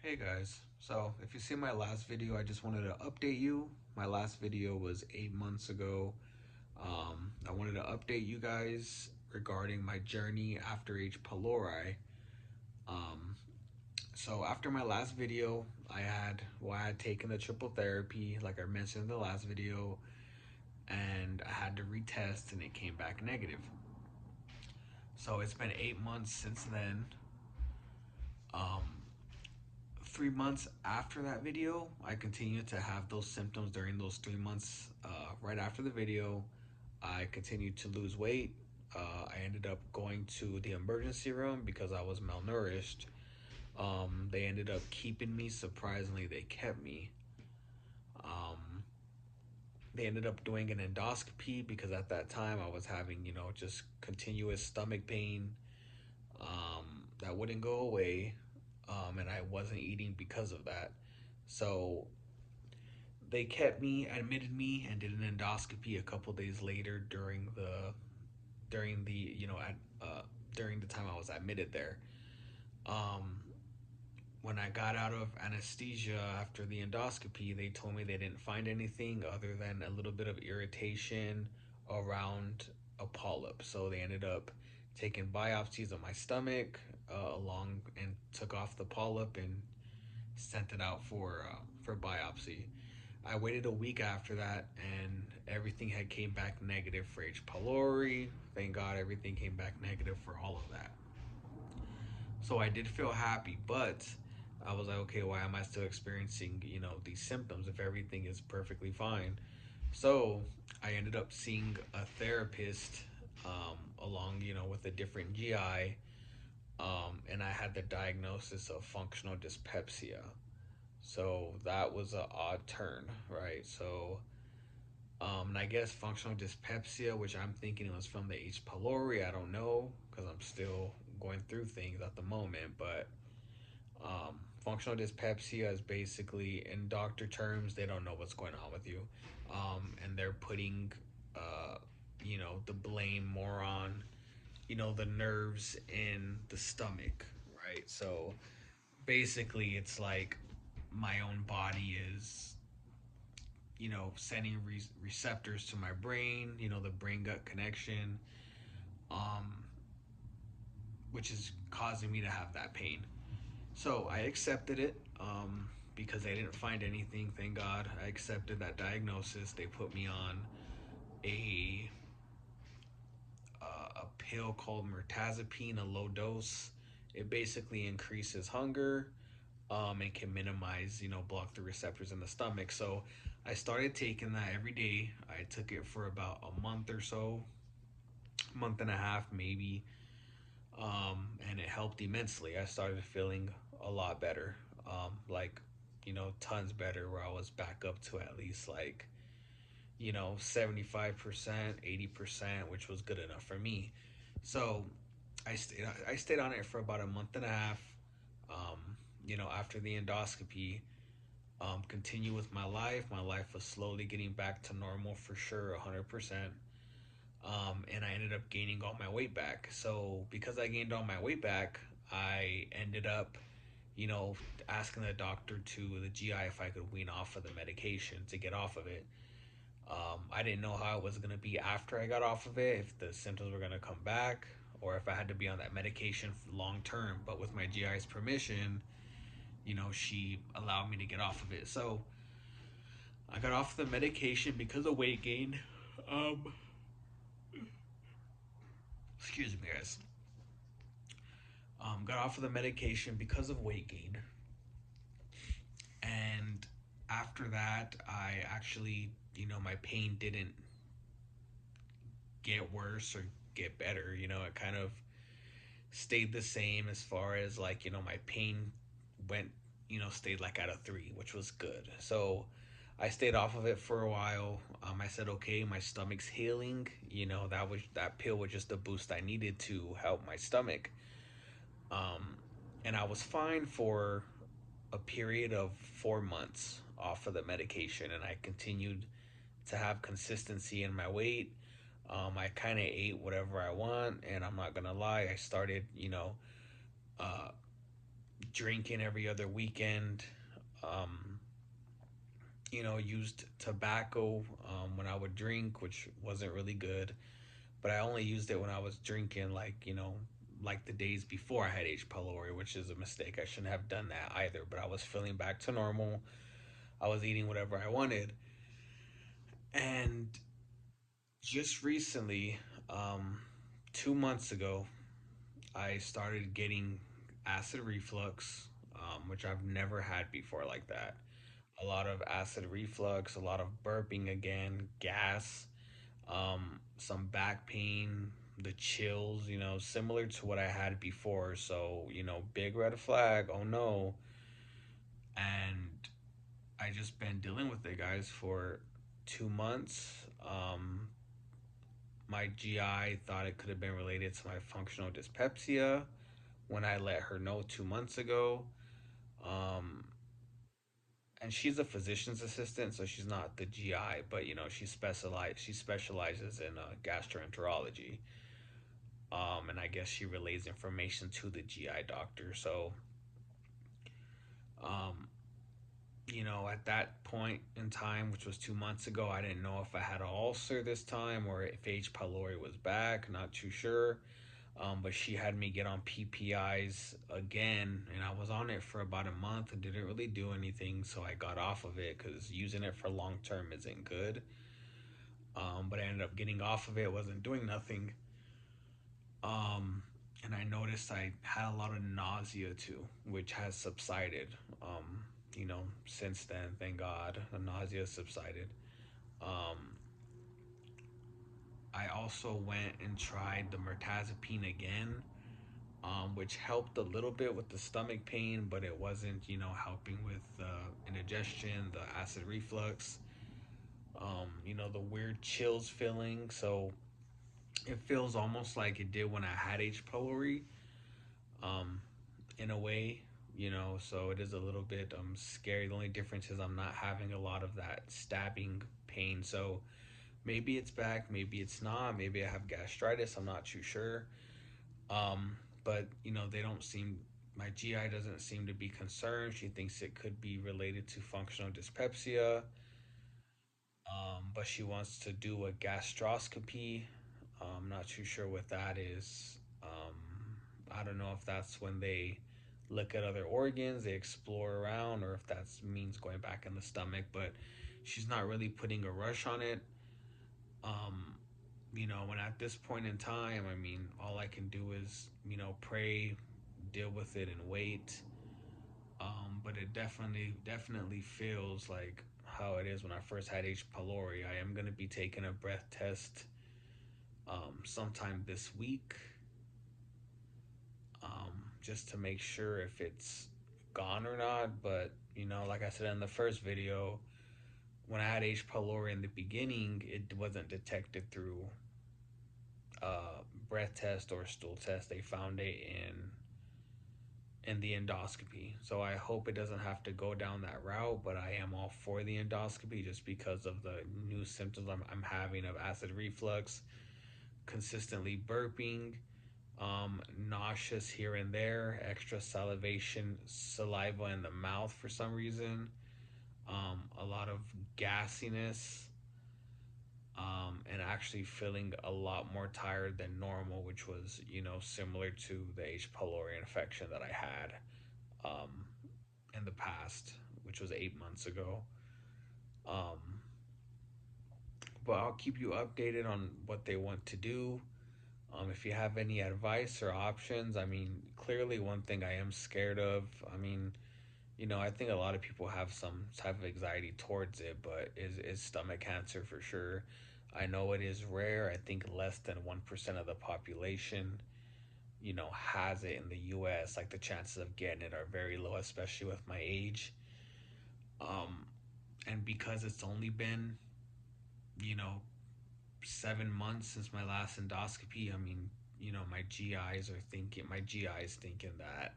Hey guys, so if you see my last video, I just wanted to update you. My last video was 8 months ago. I wanted to update you guys regarding my journey after H. pylori. Um, so after my last video, I had taken the triple therapy, like I mentioned in the last video, and I had to retest, and it came back negative. So it's been 8 months since then. Um, 3 months after that video, I continued to have those symptoms during those 3 months. Right after the video, I continued to lose weight. I ended up going to the emergency room because I was malnourished. They ended up keeping me. Surprisingly, they kept me. Um, they ended up doing an endoscopy because at that time I was having, just continuous stomach pain that wouldn't go away. And I wasn't eating because of that. So they kept me, admitted me, and did an endoscopy a couple days later during the during the time I was admitted there. Um, when I got out of anesthesia after the endoscopy, they told me they didn't find anything other than a little bit of irritation around a polyp. So they ended up taking biopsies of my stomach along and took off the polyp and sent it out for biopsy. I waited a week after that, and everything had came back negative for H. pylori. Thank God, everything came back negative for all of that. So I did feel happy, but I was like, okay, why am I still experiencing, these symptoms if everything is perfectly fine? So I ended up seeing a therapist, along, with a different GI, and I had the diagnosis of functional dyspepsia. So that was an odd turn, right? So, and I guess functional dyspepsia, which I'm thinking was from the H. pylori. I don't know because I'm still going through things at the moment. But functional dyspepsia is basically, in doctor terms, they don't know what's going on with you, and they're putting, uh, the blame more on, the nerves in the stomach, right? So basically, it's like my own body is sending receptors to my brain, the brain gut connection, um, which is causing me to have that pain. So I accepted it, because they didn't find anything. Thank God, I accepted that diagnosis. They put me on a a pill called mirtazapine, a low dose. It basically increases hunger, and can minimize, block the receptors in the stomach. So I started taking that every day. I took it for about a month or so, month and a half maybe, and it helped immensely. I started feeling a lot better, like, tons better, where I was back up to at least like, 75%, 80%, which was good enough for me. So I stayed on it for about a month and a half. After the endoscopy, continue with my life. My life was slowly getting back to normal for sure, 100%. And I ended up gaining all my weight back. So because I gained all my weight back, I ended up, you know, asking the GI, if I could wean off of the medication to get off of it. I didn't know how it was going to be after I got off of it, if the symptoms were going to come back, or if I had to be on that medication long term. But with my GI's permission, she allowed me to get off of it. So I got off the medication because of weight gain. Um, Excuse me, guys. Got off of the medication because of weight gain, and after that, I actually, my pain didn't get worse or get better. It kind of stayed the same, as far as like, my pain went, stayed like at a three, which was good. So I stayed off of it for a while. I said, okay, my stomach's healing. That pill was just the boost I needed to help my stomach. Um, and I was fine for a period of 4 months off of the medication, and I continued to have consistency in my weight. I kind of ate whatever I want, and I'm not gonna lie, I started, uh, drinking every other weekend. Um, used tobacco when I would drink, which wasn't really good. But I only used it when I was drinking, like the days before I had H. pylori, which is a mistake. I shouldn't have done that either. But I was feeling back to normal. I was eating whatever I wanted. And just recently, um, 2 months ago, I started getting acid reflux, which I've never had before like that. A lot of acid reflux, a lot of burping again, gas, some back pain, the chills, similar to what I had before. So, big red flag. Oh no. And I just been dealing with it, guys, for 2 months. My GI thought it could have been related to my functional dyspepsia when I let her know 2 months ago. Um, and she's a physician's assistant, so she's not the GI, but she specializes in gastroenterology. And I guess she relays information to the GI doctor. So, um, at that point in time, which was 2 months ago, I didn't know if I had an ulcer this time or if H. pylori was back. Not too sure. But she had me get on PPIs again, and I was on it for about a month and didn't really do anything. So I got off of it because using it for long term isn't good. But I ended up getting off of it, wasn't doing nothing. Um, and I noticed I had a lot of nausea too, which has subsided. Since then, thank God, the nausea subsided. Um, I also went and tried the mirtazapine again, which helped a little bit with the stomach pain, but it wasn't, helping with indigestion, the acid reflux, the weird chills feeling. So it feels almost like it did when I had H. pylori, um, in a way, so it is a little bit scary. The only difference is I'm not having a lot of that stabbing pain. So maybe it's back, maybe it's not, maybe I have gastritis, I'm not too sure. But they don't seem my GI doesn't seem to be concerned. She thinks it could be related to functional dyspepsia. But she wants to do a gastroscopy. I'm not too sure what that is. I don't know if that's when they look at other organs, they explore around, or if that means going back in the stomach. But she's not really putting a rush on it. Um, when at this point in time, I mean, all I can do is, pray, deal with it, and wait. But it definitely feels like how it is when I first had H. pylori. I am going to be taking a breath test sometime this week, just to make sure if it's gone or not. But, like I said in the first video, when I had H. pylori in the beginning, it wasn't detected through breath test or stool test. They found it in the endoscopy. So I hope it doesn't have to go down that route, but I am all for the endoscopy just because of the new symptoms I'm having of acid reflux, consistently burping, nauseous here and there, extra salivation, saliva in the mouth for some reason, a lot of gassiness, and actually feeling a lot more tired than normal, which was, similar to the H. pylori infection that I had um, in the past, which was 8 months ago. Um, but I'll keep you updated on what they want to do. If you have any advice or options, I mean, clearly one thing I am scared of. I mean, I think a lot of people have some type of anxiety towards it, but is stomach cancer for sure. I know it is rare. I think less than 1% of the population, has it in the US. Like the chances of getting it are very low, especially with my age. Um, and because it's only been, you know, 7 months since my last endoscopy, I mean, my GI is thinking that,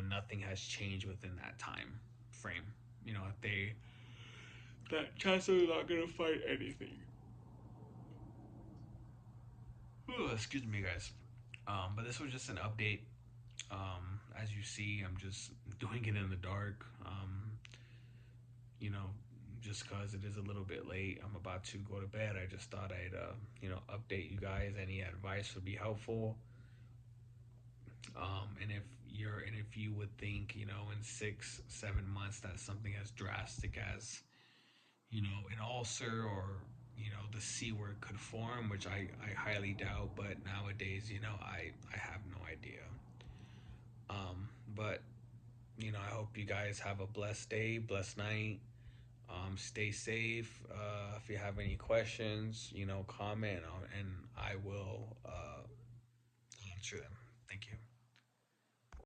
nothing has changed within that time frame. That Chancellor's not gonna fight anything. Ooh, excuse me, guys. But this was just an update. As you see, I'm just doing it in the dark. You know, just because it is a little bit late, I'm about to go to bed. I just thought I'd, update you guys. Any advice would be helpful. And if you would think, in 6, 7 months that something as drastic as, an ulcer or, the C word could form, which I highly doubt, but nowadays, I have no idea. But, I hope you guys have a blessed day, blessed night. Stay safe. If you have any questions, comment on, and I will answer them. Thank you.